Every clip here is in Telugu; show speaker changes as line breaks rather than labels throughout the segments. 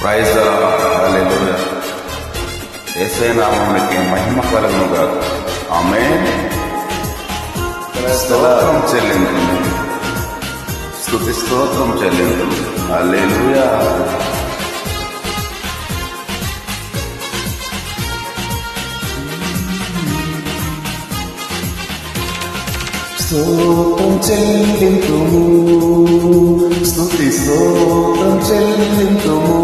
Praise the lord. హల్లెలూయా. యేసయ్య నామమునకి మహిమ కలుగును గాక. ఆమేన్. స్తోత్రం చెల్లించును, స్తుతి స్తోత్రం చెల్లించును. హల్లెలూయా.
స్తోత్రం చెల్లింతుము, స్తుతి స్తోత్రం చెల్లింతుము.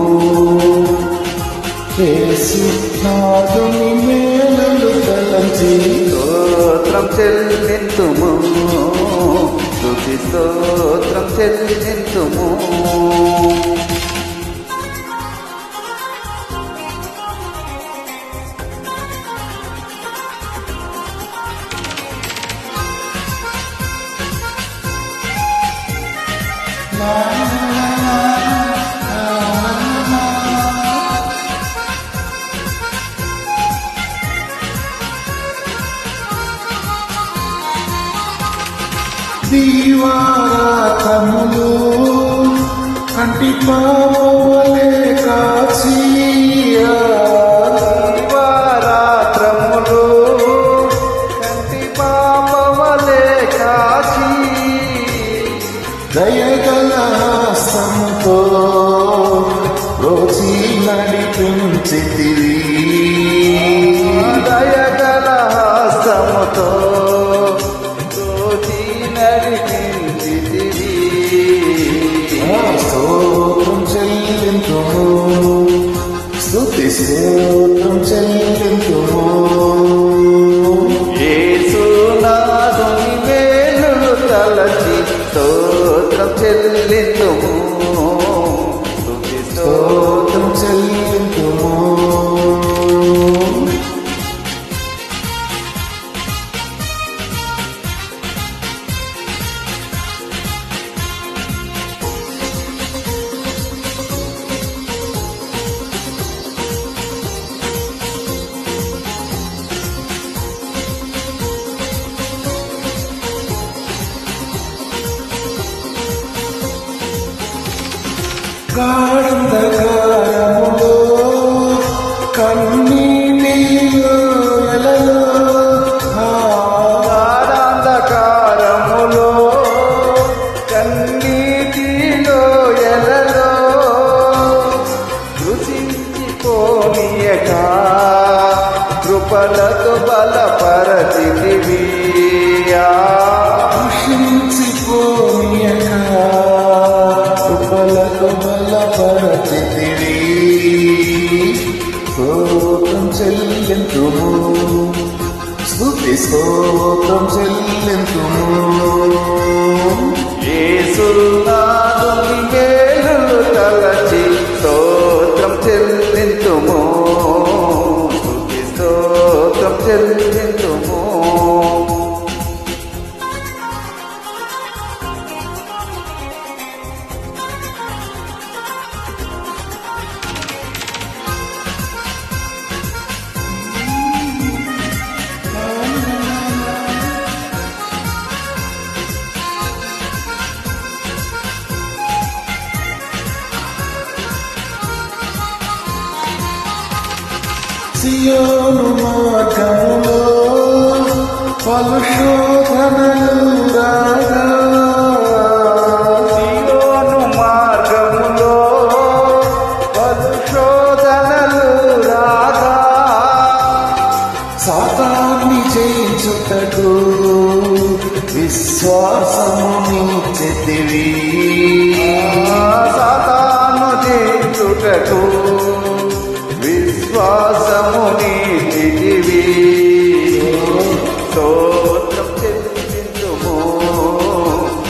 యేసు నాదుని మేలులు తలంచి
స్తోత్రం చెల్లింతుము, స్తుతి స్తోత్రం చెల్లింతుము.
దీవారాతములు కంటి పావలే కాచియా,
దీవారాత్రములు కంటి పాపవలే కాచి
దయగల హస్తముతో రోజీ నడిపించితివి.
దయగల హస్తముతో రోజీ నడిపించితివి.
స్తోత్రం చెల్లింతుము, స్తుతి స్తోత్రం చెల్లింతుము.
యేసు నాదుని మేలులు తలచి స్తోత్రం చెల్లింతుము, స్తుతి
స్తోత్రం చెల్లింతుము. గాఢంధకారములో కన్నీటిలో ఎలలో
గాఢాంధకారములో కన్నీటిలో ఎలలో కృషించిపోనీయక కృపలతో బలపరచితివి.
కృషించిపోయక కృపలకు బలపరచితివి. స్తోత్రం చెల్లింతుము, స్తుతి స్తోత్రం చెల్లింతుము.
యేసు నాదుని మేలులు తలచి స్తోత్రం చెల్లింతుము, స్తుతి స్తోత్రం చెల్లింతుము.
సియోను మార్గములో పలు శోధనలు రాగా,
సీయోను మార్గములో పలు శోధనలు రాగా
సాతాన్ని జయించుటకు విశ్వాసము నీచెతివి.
సాతాను జయించుటకు విశ్వాసము నీచితివి. స్తోత్రం చెల్లింతుము,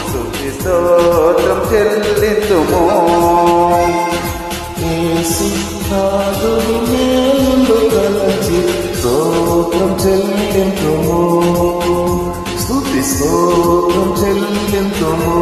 స్తుతి స్తోత్రం చెల్లింతుము.
యేసు నాదుని మేలులు తలచి స్తోత్రం చెల్లింతుము, స్తుతి స్తోత్రం చెల్లింతుము.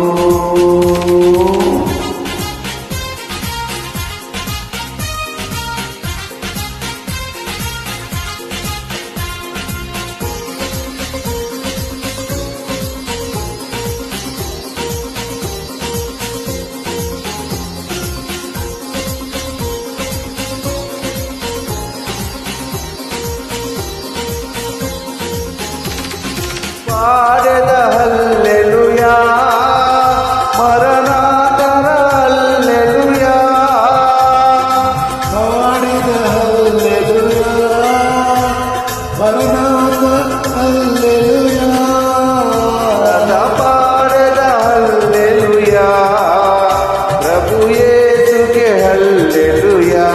ప్రభు యేసుకే హల్లెలూయా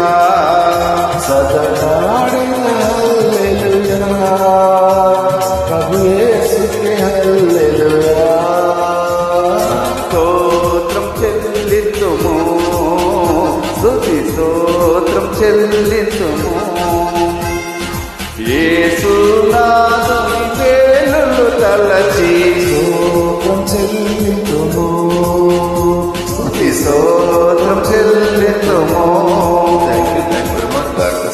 సదనాడిన హల్లెలూయా ప్రభు యేసుకే హల్లెలూయా
స్తోత్రం చెల్లింతుము స్తుతి స్తోత్రం చెల్లింతుము యేసునాథుని పేరులు తలచి
స్తోత్రం చెల్లింతుము
స్తుతి స్తోత్రం చెల్లింతుము